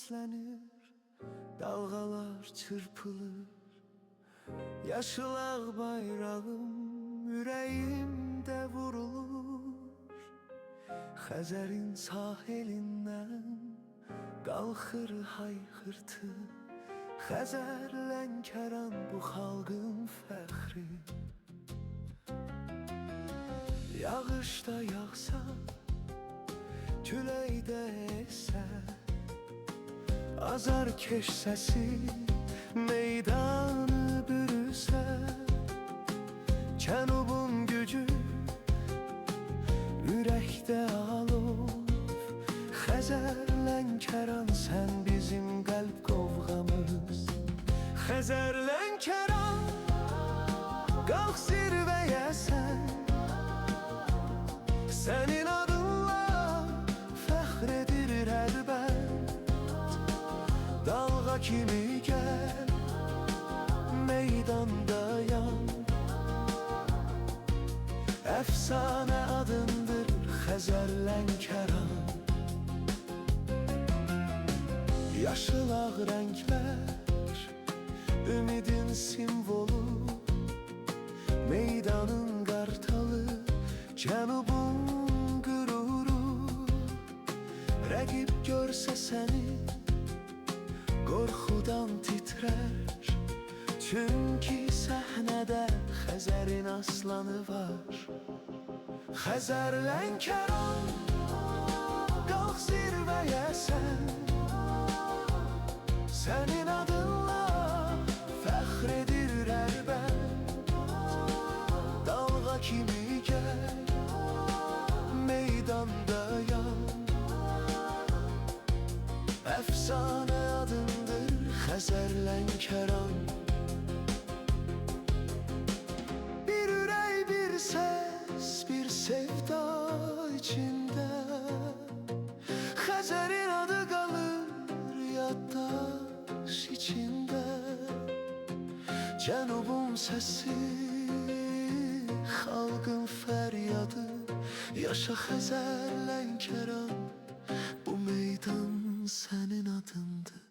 səslənir, dalğalar çırpılır. Yaşıl ağ bayrağım ürəyimdə vurulur. Xəzərin sahilindən qalxır hayxırtı. Xəzər Lənkəran bu xalqın fəxri. Yağışda yağsa, küləkdə esə, azarkeş səsi meydanı bürüsə, Cənubun gücü ürəkdə alov. Xəzər Lənkəran, sən bizim qəlb qovğamız. Xəzər Lənkəran, qalx zirvəyə sən. Sənin adınla fəxr edir hər bənd. Dalğa kimi gəl, meydanda yan. Əfsanə adındır Xəzər Lənkəran. Yaşıl ağ rənglər ümidin simvolu. Meydanın qartalı, Cənubun qüruru. Rəqib görsə səni qorxudan titrər. Çünki səhnədə Xəzərin aslanı var. Xəzər Lənkəran, qalx zirvəyə sən. Sənin adınla fəxr edir hər bənd. Dalğa kimi gəl, meydanda yan. Əfsanə adındır Xəzər Lənkəran. Bir ürək, bir səs, bir sevda içində. Xəzərin adı qalır yaddaş içində. Cənubun səsi, xalqın fəryadı. Yaşa Xəzər Lənkəran, bu meydan sənin adındır.